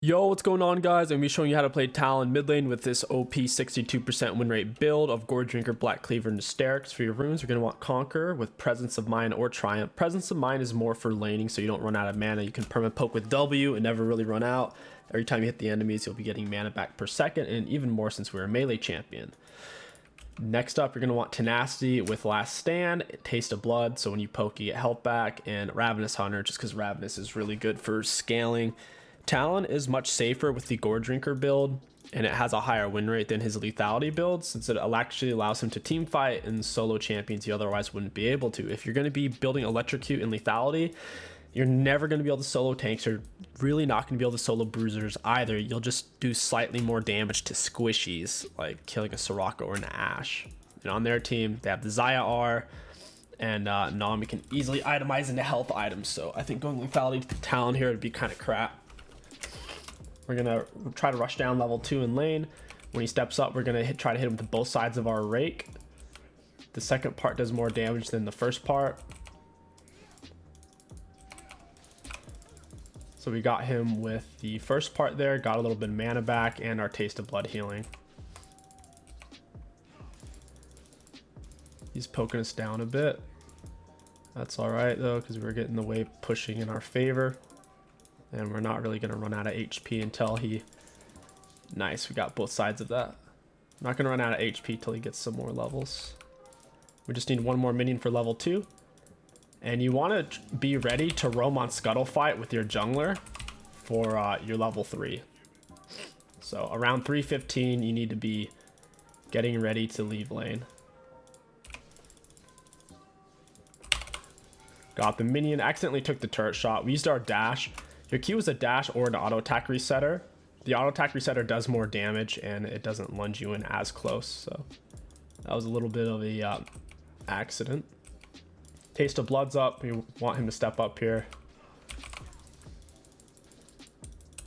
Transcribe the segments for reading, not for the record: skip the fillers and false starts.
Yo, what's going on, guys? I'm gonna be showing you how to play Talon mid lane with this OP 62% win rate build of 𝗕𝗂𝗀𝗀𝗀𝗀, Black Cleaver, and Hysterics. For your runes, you're gonna want Conquer with Presence of Mind or Triumph. Presence of Mind is more for laning, so you don't run out of mana. You can perma poke with W and never really run out. Every time you hit the enemies, you'll be getting mana back per second, and even more since we're a melee champion. Next up, you're going to want Tenacity with Last Stand, Taste of Blood, so when you poke, you get health back, and Ravenous Hunter, just because Ravenous is really good for scaling. Talon is much safer with the 𝗕𝗂𝗀𝗀𝗀𝗀 build, and it has a higher win rate than his lethality build, since it actually allows him to team fight in solo champions he otherwise wouldn't be able to. If you're going to be building Electrocute and lethality, you're never going to be able to solo tanks. You're really not going to be able to solo bruisers either. You'll just do slightly more damage to squishies, like killing a Soraka or an Ashe. And on their team, they have the Xayah R, and Nami can easily itemize into health items. So I think going lethality to Talon here would be kind of crap. We're going to try to rush down level 2 in lane. When he steps up, we're going to try to hit him with both sides of our rake. The second part does more damage than the first part. So we got him with the first part there, got a little bit of mana back, and our Taste of Blood healing. He's poking us down a bit. That's all right though, because we're getting the wave pushing in our favor. And we're not really going to run out of HP until he... Nice, we got both sides of that. Not going to run out of HP till he gets some more levels. We just need one more minion for level 2. And you want to be ready to roam on scuttle fight with your jungler for your level 3. So around 3:15, you need to be getting ready to leave lane. Got the minion, accidentally took the turret shot. We used our dash. Your Q is a dash or an auto attack resetter. The auto attack resetter does more damage and it doesn't lunge you in as close. So that was a little bit of a accident. Taste of Blood's up. We want him to step up here.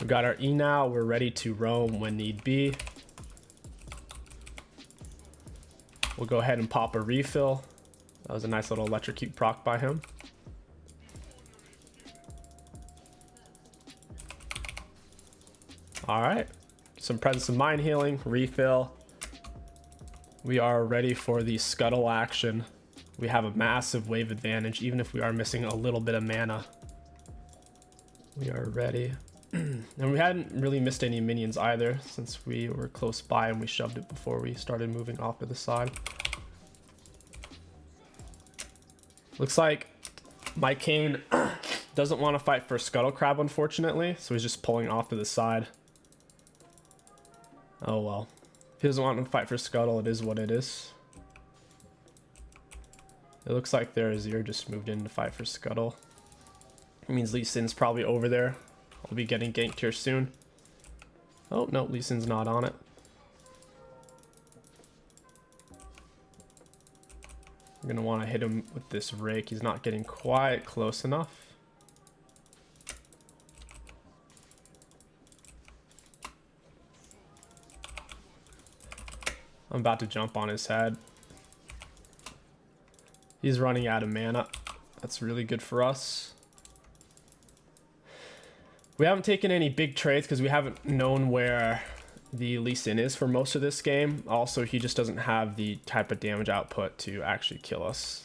We got our E now. We're ready to roam when need be. We'll go ahead and pop a refill. That was a nice little electrocute proc by him. All right, some Presence of Mind healing, refill. We are ready for the scuttle action. We have a massive wave advantage, even if we are missing a little bit of mana. We are ready. And we hadn't really missed any minions either, since we were close by and we shoved it before we started moving off to the side. Looks like my Kayn doesn't want to fight for 𝗕𝗂𝗀𝗀𝗀𝗀, unfortunately, so he's just pulling off to the side. Oh well. If he doesn't want to fight for scuttle, it is what it is. It looks like their Azir just moved in to fight for scuttle. It means Lee Sin's probably over there. I'll be getting ganked here soon. Oh, no, Lee Sin's not on it. I'm going to want to hit him with this rake. He's not getting quite close enough. I'm about to jump on his head. He's running out of mana. That's really good for us. We haven't taken any big trades because we haven't known where the Lee Sin is for most of this game. Also, he just doesn't have the type of damage output to actually kill us.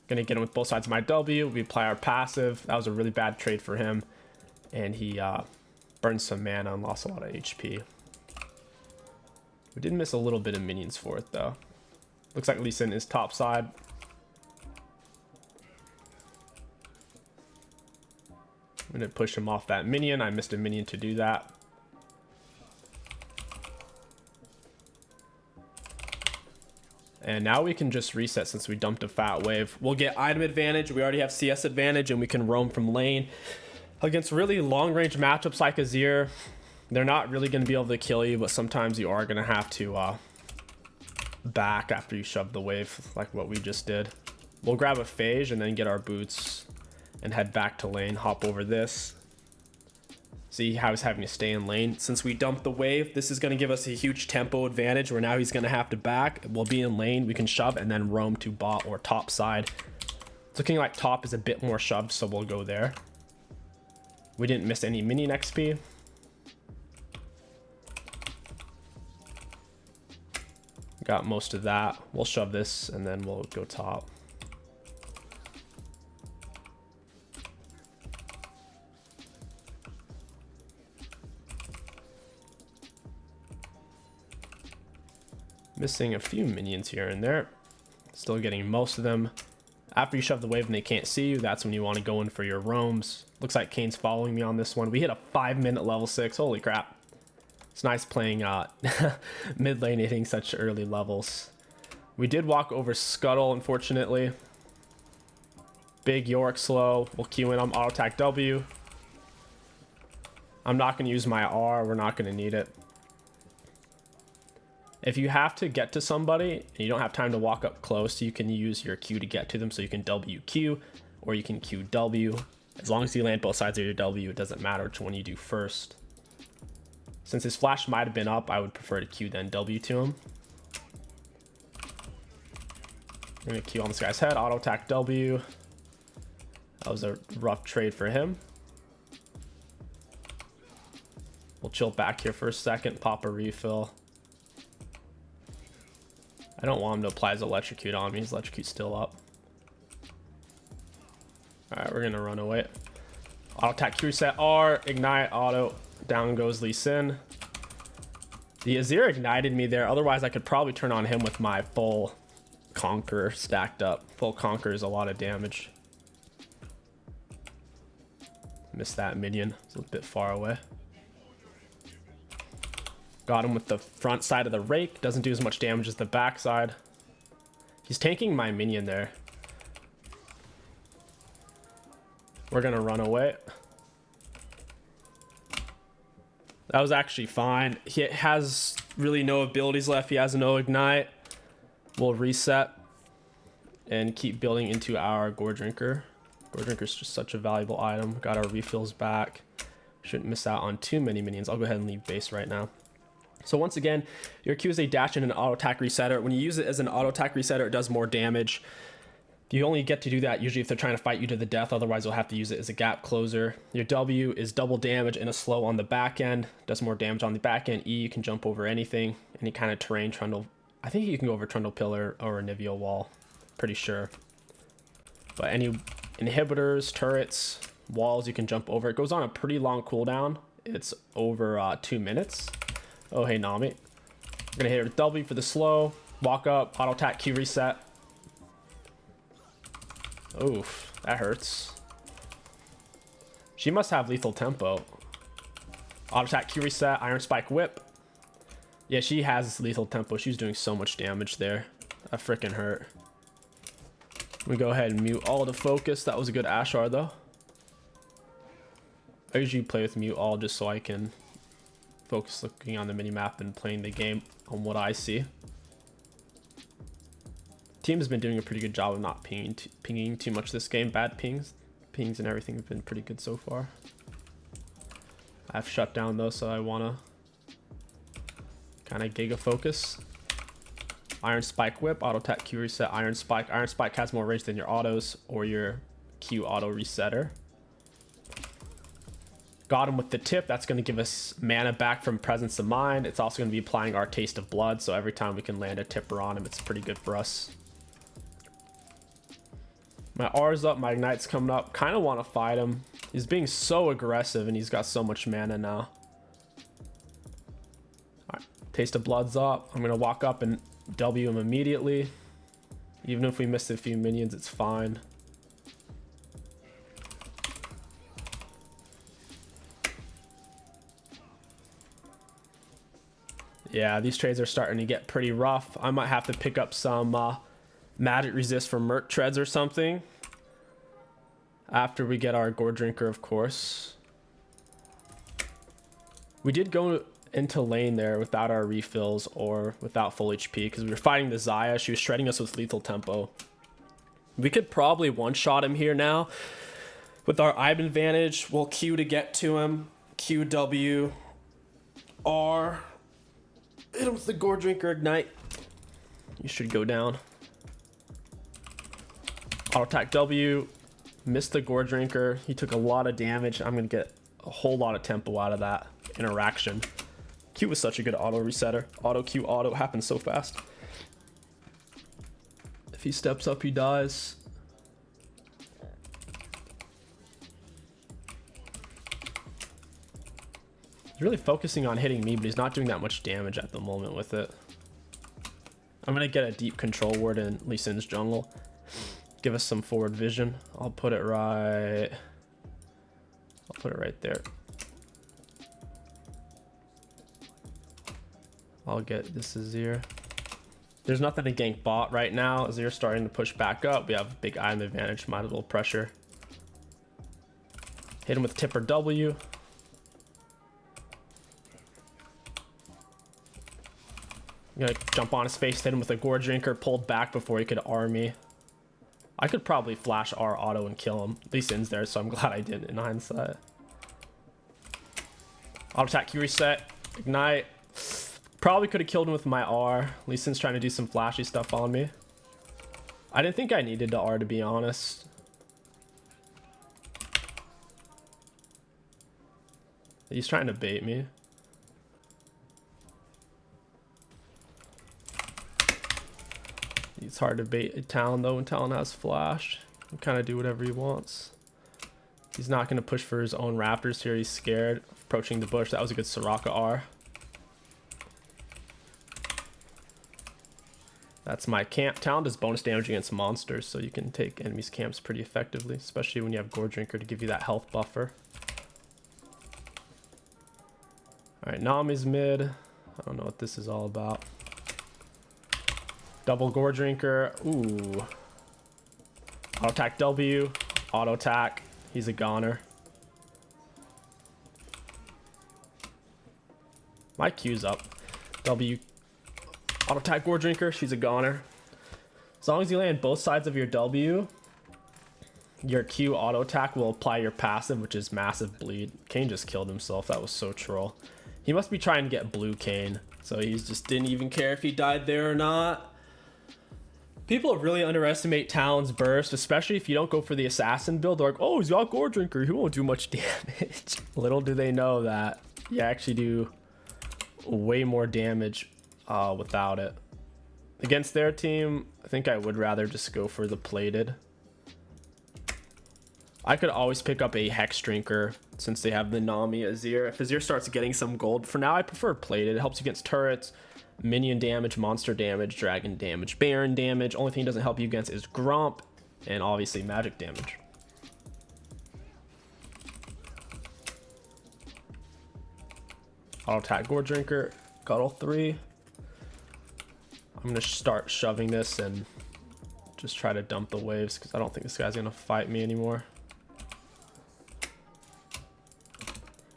Gonna get him with both sides of my W. We apply our passive. That was a really bad trade for him. And he burned some mana and lost a lot of HP. We did miss a little bit of minions for it though. Looks like Lee Sin is top side. I'm gonna push him off that minion. I missed a minion to do that. And now we can just reset since we dumped a fat wave. We'll get item advantage. We already have CS advantage and we can roam from lane. Against really long range matchups like Azir, they're not really gonna be able to kill you, but sometimes you are gonna have to back after you shove the wave like what we just did. We'll grab a phage and then get our boots and head back to lane, hop over this. See how he's having to stay in lane. Since we dumped the wave, this is going to give us a huge tempo advantage where now he's going to have to back. We'll be in lane, we can shove and then roam to bot or top side. It's looking like top is a bit more shoved, so we'll go there. We didn't miss any minion XP. Got most of that. We'll shove this and then we'll go top. Missing a few minions here and there. Still getting most of them. After you shove the wave and they can't see you, that's when you want to go in for your roams. Looks like Kane's following me on this one. We hit a 5-minute level 6. Holy crap. It's nice playing mid lane hitting such early levels. We did walk over Scuttle, unfortunately. Big York slow. We'll Q in on auto attack W. I'm not going to use my R. We're not going to need it. If you have to get to somebody and you don't have time to walk up close, you can use your Q to get to them. So you can WQ or you can QW. As long as you land both sides of your W, it doesn't matter which one you do first. Since his flash might have been up, I would prefer to Q then W to him. I'm going to Q on this guy's head, auto attack W. That was a rough trade for him. We'll chill back here for a second, pop a refill. I don't want him to apply his electrocute on me. His electrocute's still up. Alright, we're gonna run away. Auto attack Q reset R, ignite, auto, down goes Lee Sin. The Azir ignited me there, otherwise I could probably turn on him with my full Conqueror stacked up. Full Conqueror is a lot of damage. Missed that minion, it's a bit far away. Got him with the front side of the rake. Doesn't do as much damage as the back side. He's tanking my minion there. We're gonna run away. That was actually fine. He has really no abilities left. He has no ignite. We'll reset and keep building into our Gore Drinker. Gore Drinker is just such a valuable item. Got our refills back. Shouldn't miss out on too many minions. I'll go ahead and leave base right now. So once again, your Q is a dash and an auto attack resetter. When you use it as an auto attack resetter, it does more damage. You only get to do that usually if they're trying to fight you to the death. Otherwise, you'll have to use it as a gap closer. Your W is double damage and a slow on the back end. Does more damage on the back end. E, you can jump over anything, any kind of terrain. Trundle. I think you can go over Trundle Pillar or a Nivea wall. Pretty sure. But any inhibitors, turrets, walls, you can jump over. It goes on a pretty long cooldown. It's over 2 minutes. Oh, hey, Nami. I'm gonna hit her with W for the slow. Walk up, auto attack, Q reset. Oof, that hurts. She must have lethal tempo. Auto attack, Q reset, Iron Spike whip. Yeah, she has lethal tempo. She's doing so much damage there. That freaking hurt. We go ahead and mute all to focus. That was a good Ashar though. I usually play with mute all just so I can focus looking on the minimap and playing the game on what I see. Team has been doing a pretty good job of not pinging too much this game. Bad pings and everything have been pretty good so far. I've shut down though, so I wanna kind of giga focus. Iron Spike whip, auto attack Q reset, Iron Spike. Iron Spike has more range than your autos or your Q auto resetter. Got him with the tip. That's going to give us mana back from Presence of Mind. It's also going to be applying our Taste of Blood, so every time we can land a tipper on him, it's pretty good for us. My R's up, my Ignite's coming up. Kind of want to fight him. He's being so aggressive and he's got so much mana now. Alright, Taste of Blood's up. I'm going to walk up and W him immediately. Even if we missed a few minions, it's fine. Yeah, these trades are starting to get pretty rough. I might have to pick up some magic resist from Merc treads or something. After we get our Gore Drinker, of course. We did go into lane there without our refills or without full HP because we were fighting the Xayah. She was shredding us with lethal tempo. We could probably one-shot him here now. With our Item advantage, we'll Q to get to him. Q, W, R. Hit him with the Gore Drinker Ignite. You should go down. Auto attack W. Missed the Gore Drinker. He took a lot of damage. I'm going to get a whole lot of tempo out of that interaction. Q was such a good auto resetter. Auto Q auto happens so fast. If he steps up, he dies. He's really focusing on hitting me, but he's not doing that much damage at the moment with it. I'm gonna get a deep control ward in Lee Sin's jungle. Give us some forward vision. I'll put it right there. I'll get this 𝗕𝘂𝘀𝗀𝗀. There's nothing to gank bot right now. 𝗕𝘂𝘀𝘀 starting to push back up. We have a big item advantage. Might as well pressure. Hit him with tip or W. I'm gonna jump on his face, hit him with a Gore Drinker, pulled back before he could R me. I could probably flash R auto and kill him. Lee Sin's there, so I'm glad I didn't in hindsight. Auto attack Q reset, ignite. Probably could have killed him with my R. Lee Sin's trying to do some flashy stuff on me. I didn't think I needed to R, to be honest. He's trying to bait me. It's hard to bait a Talon though when Talon has flash. He can kind of do whatever he wants. He's not going to push for his own raptors here. He's scared. Approaching the bush. That was a good 𝗕𝘂𝘂 R. That's my camp. Talon does bonus damage against monsters, so you can take enemies' camps pretty effectively, especially when you have Gore Drinker to give you that health buffer. Alright, Nami's mid. I don't know what this is all about. Double Gore Drinker. Ooh. Auto attack W. Auto attack. He's a goner. My Q's up. W. Auto attack Gore Drinker. She's a goner. As long as you land both sides of your W, your Q auto attack will apply your passive, which is massive bleed. 𝗂𝐀 just killed himself. That was so troll. He must be trying to get blue 𝗂𝐀, so he just didn't even care if he died there or not. People really underestimate Talon's burst, especially if you don't go for the assassin build. They're like, oh, he's got Gore Drinker, he won't do much damage. Little do they know that you actually do way more damage without it. Against their team, I think I would rather just go for the plated. I could always pick up a Hex Drinker since they have the Nami 𝗕𝘂𝘀𝘀. If 𝗕𝘂𝘀𝘀 starts getting some gold, for now I prefer plated. It helps you against turrets, minion damage, monster damage, dragon damage, baron damage. Only thing it doesn't help you against is Gromp and obviously magic damage. Auto attack Gore Drinker, scuttle 3. I'm gonna start shoving this and just try to dump the waves because I don't think this guy's gonna fight me anymore.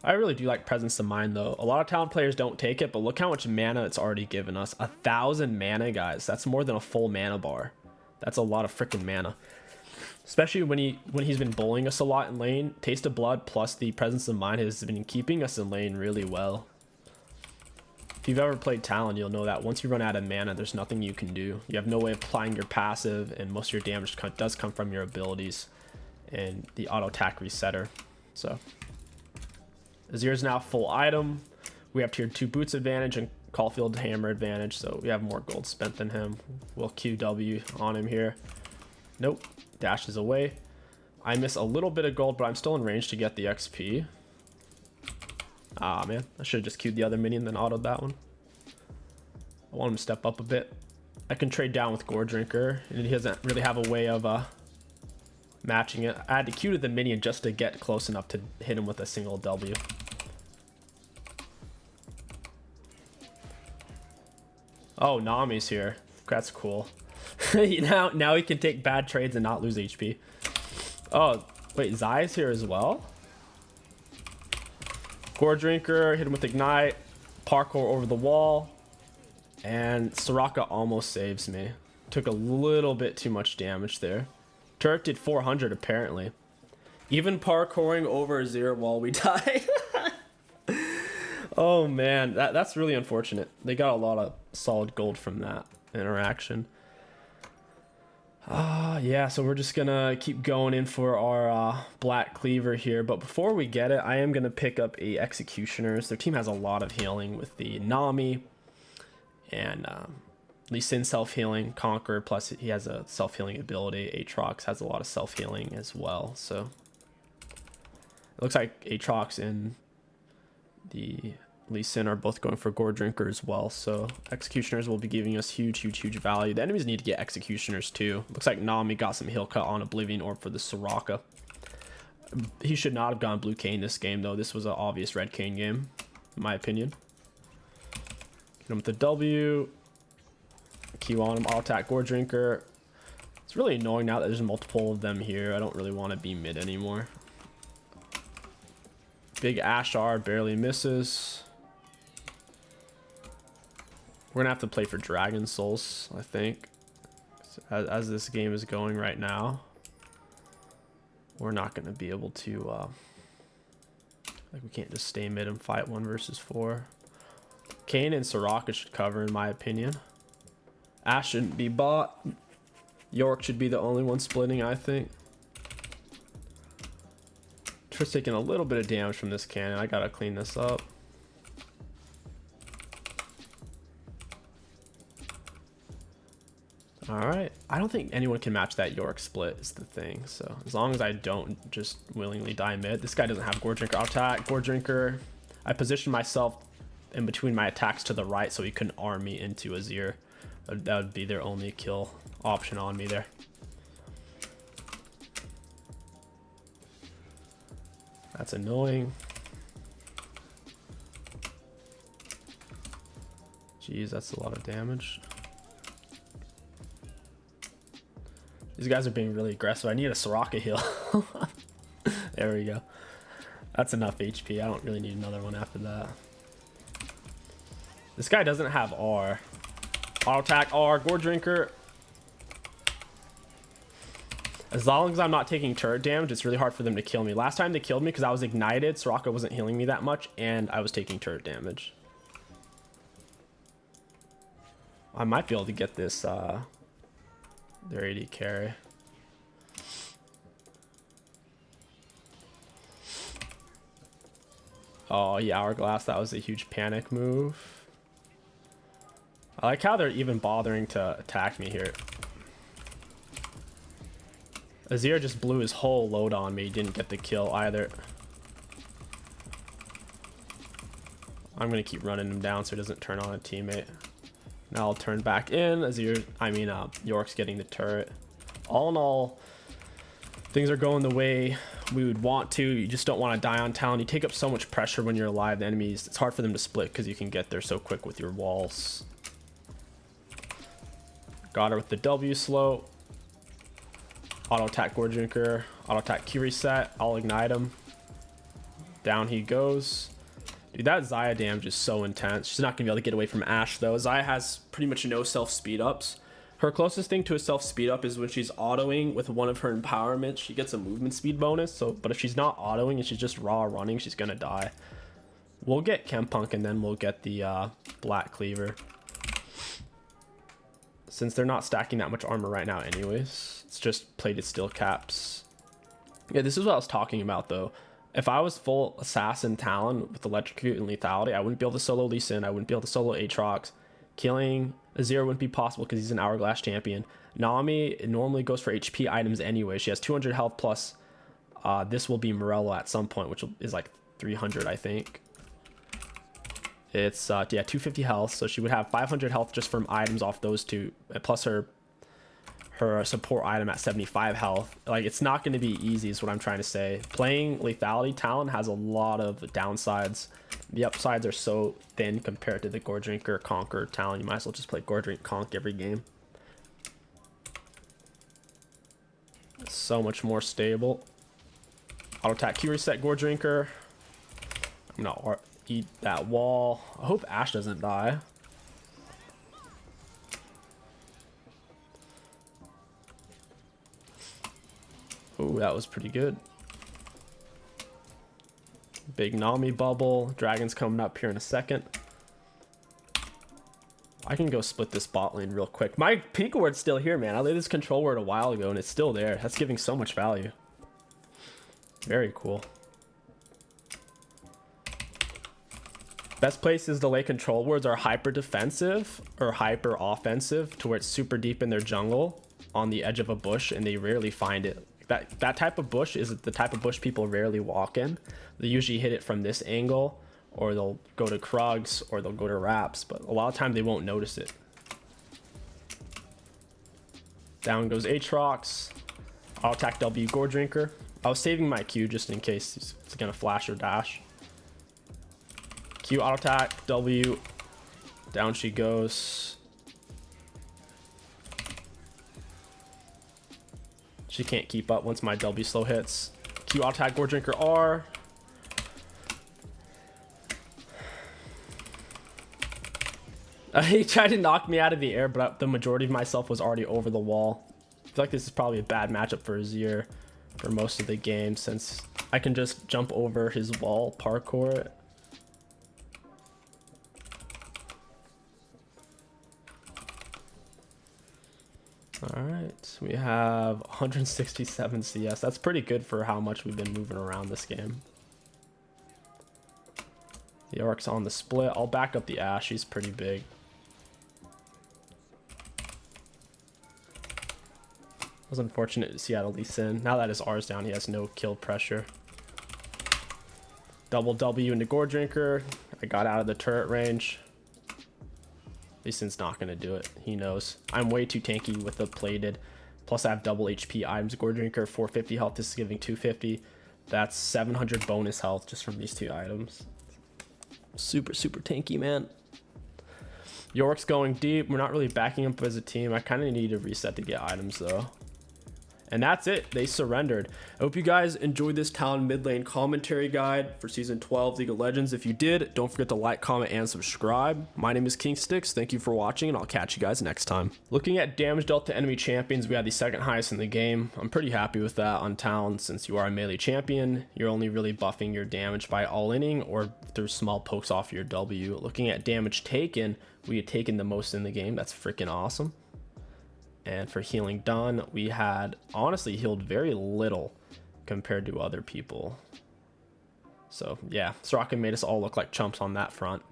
I really do like Presence of Mind though. A lot of Talon players don't take it, but look how much mana it's already given us. 1,000 mana, guys. That's more than a full mana bar. That's a lot of freaking mana. Especially when he's been bullying us a lot in lane. Taste of Blood plus the Presence of Mind has been keeping us in lane really well. If you've ever played Talon, you'll know that once you run out of mana, there's nothing you can do. You have no way of applying your passive, and most of your damage does come from your abilities and the auto attack resetter. So 𝗕𝘂𝘀𝘀 is now full item. We have tier 2 boots advantage and Caulfield hammer advantage, so we have more gold spent than him. We'll QW on him here. Nope, dashes away. I miss a little bit of gold, but I'm still in range to get the XP. Ah, man, I should have just queued the other minion, then autoed that one. I want him to step up a bit. I can trade down with Gore Drinker, and he doesn't really have a way of matching it. I had to queue to the minion just to get close enough to hit him with a single W. Oh, Nami's here. That's cool. now he can take bad trades and not lose HP. Oh, wait, 𝗕𝘂𝘀𝘀's here as well? Gore Drinker, hit him with Ignite, parkour over the wall, and 𝗕𝘂𝘂𝘀𝘀 almost saves me. Took a little bit too much damage there. Turret did 400 apparently. Even parkouring over 𝗕𝘂𝘀𝘀 while we die. Oh man, that's really unfortunate. They got a lot of solid gold from that interaction. Yeah, so we're just gonna keep going in for our Black Cleaver here, but before we get it, I am gonna pick up a Executioners. Their team has a lot of healing with the 𝗕𝗕 and Lee Sin self-healing, 𝗕𝗂𝐈𝐀𝐋𝐒, plus he has a self-healing ability. 𝗕𝗂𝐻𝑒x has a lot of self-healing as well, so it looks like 𝗕𝗂𝐻𝑒x and the Lee Sin are both going for Gore Drinker as well, so Executioners will be giving us huge value. The enemies need to get Executioners too. Looks like 𝗕𝗕 got some heal cut on Oblivion Orb for the Soraka. He should not have gone blue Kayn this game though. This was an obvious red Kayn game, in my opinion. Hit him with the W. Q on him, auto attack Gore Drinker. It's really annoying now that there's multiple of them here. I don't really want to be mid anymore. Big Ashar barely misses. We're gonna have to play for Dragon Souls, I think. As this game is going right now, we're not gonna be able to like, we can't just stay mid and fight 1 versus 4. Kayn and Soraka should cover, in my opinion. Ashe shouldn't be bought. York should be the only one splitting, I think. Triss taking a little bit of damage from this cannon. I gotta clean this up. Alright, I don't think anyone can match that York split is the thing, so as long as I don't just willingly die mid. This guy doesn't have Gore Drinker. I'll attack Gore Drinker. I positioned myself in between my attacks to the right so he couldn't arm me into Azir. That would be their only kill option on me there. That's annoying. Jeez, that's a lot of damage. These guys are being really aggressive. I need a Soraka heal. There we go. That's enough HP. I don't really need another one after that. This guy doesn't have R. Auto attack R, Gore Drinker. As long as I'm not taking turret damage, it's really hard for them to kill me. Last time they killed me because I was ignited, Soraka wasn't healing me that much, and I was taking turret damage. I might be able to get this their AD carry. Oh yeah, Hourglass, that was a huge panic move. I like how they're even bothering to attack me here. Azir just blew his whole load on me, didn't get the kill either. I'm gonna keep running him down so he doesn't turn on a teammate. Now I'll turn back in. York's getting the turret. All in all, things are going the way we would want to. You just don't want to die on Talon. You take up so much pressure when you're alive. The enemies, it's hard for them to split because you can get there so quick with your walls. Got her with the W slow. Auto attack Gore Drinker. Auto attack Q reset. I'll ignite him. Down he goes. Dude, that Xayah damage is so intense. She's not gonna be able to get away from Ashe though. Xayah has pretty much no self speed ups. Her closest thing to a self speed up is when she's autoing with one of her empowerments. She gets a movement speed bonus. So, but if she's not autoing and she's just raw running, she's gonna die. We'll get 𝗕𝗂𝘀 and then we'll get the Black Cleaver. Since they're not stacking that much armor right now anyways, it's just plated steel caps. Yeah, this is what I was talking about though. If I was full assassin Talon with electrocute and lethality, I wouldn't be able to solo Lee Sin. I wouldn't be able to solo 𝗕𝗂𝐻𝑒x. Killing Azir wouldn't be possible because he's an Hourglass champion. 𝗕𝗕, it normally goes for HP items anyway. She has 200 health plus. This will be Morello at some point, which is like 300, I think. It's, yeah, 250 health. So she would have 500 health just from items off those two. Plus her support item at 75 health. Like, it's not going to be easy is what I'm trying to say. Playing lethality Talon has a lot of downsides. The upsides are so thin compared to the Gore Drinker 𝗕𝗂𝐈𝐀𝐋𝐒 Talon. You might as well just play Gore Drink 𝗕𝗂𝐿 every game. So much more stable. Auto attack Q reset Gore Drinker. I'm gonna eat that wall. I hope Ashe doesn't die. Ooh, that was pretty good. Big 𝗕𝗕 bubble. Dragon's coming up here in a second. I can go split this bot lane real quick. My peak ward's still here, man. I laid this control word a while ago and it's still there. That's giving so much value. Very cool. Best places to lay control wards are hyper defensive or hyper offensive, to where it's super deep in their jungle on the edge of a bush and they rarely find it. That type of bush is the type of bush people rarely walk in. They usually hit it from this angle, or they'll go to Krugs, or they'll go to Raps, but a lot of time they won't notice it. Down goes 𝗕𝘂𝐴𝑇𝑟𝑜𝑥. I'll attack W Gore Drinker. I was saving my Q just in case he's gonna flash or dash. Q auto attack, W, down she goes. She can't keep up once my W slow hits. Q auto attack, Gore Drinker R. He tried to knock me out of the air, but the majority of myself was already over the wall. I feel like this is probably a bad matchup for 𝗕𝘂𝑗 for most of the game, since I can just jump over his wall, parkour it. All right, we have 167 CS. That's pretty good for how much we've been moving around this game. The Orc's on the split. I'll back up the Ashe. He's pretty big. It was unfortunate to see Lee Sin. Now that his R's down, he has no kill pressure. Double W into Gore Drinker. I got out of the turret range. Lee Sin's not going to do it. He knows. I'm way too tanky with the plated. Plus I have double HP items. Gore Drinker, 450 health. This is giving 250. That's 700 bonus health just from these two items. Super tanky, man. York's going deep. We're not really backing up as a team. I kind of need to reset to get items though. And that's it. They surrendered. I hope you guys enjoyed this Talon mid lane commentary guide for Season 12 League of Legends. If you did, don't forget to like, comment, and subscribe. My name is kingstixbusiness. Thank you for watching, and I'll catch you guys next time. Looking at damage dealt to enemy champions, we had the second highest in the game. I'm pretty happy with that on Talon, since you are a melee champion. You're only really buffing your damage by all-inning or through small pokes off your W. Looking at damage taken, we had taken the most in the game. That's freaking awesome. And for healing done, we had honestly healed very little compared to other people. So yeah, Soraka made us all look like chumps on that front.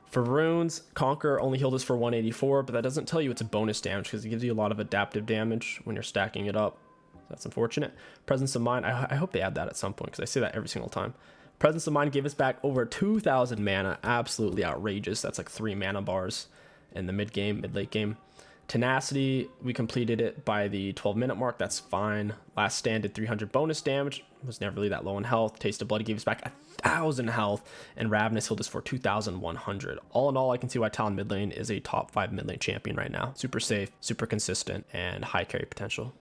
For runes, Conquer only healed us for 184, but that doesn't tell you it's a bonus damage because it gives you a lot of adaptive damage when you're stacking it up. That's unfortunate. Presence of Mind, I hope they add that at some point because I say that every single time. Presence of Mind gave us back over 2,000 mana. Absolutely outrageous. That's like 3 mana bars in the mid-late game. Tenacity, we completed it by the 12-minute mark. That's fine. Last Stand did 300 bonus damage. Was never really that low in health. Taste of Blood gave us back 1,000 health, and Ravenous healed us for 2,100. All in all, I can see why Talon mid lane is a top 5 mid lane champion right now. Super safe, super consistent, and high carry potential.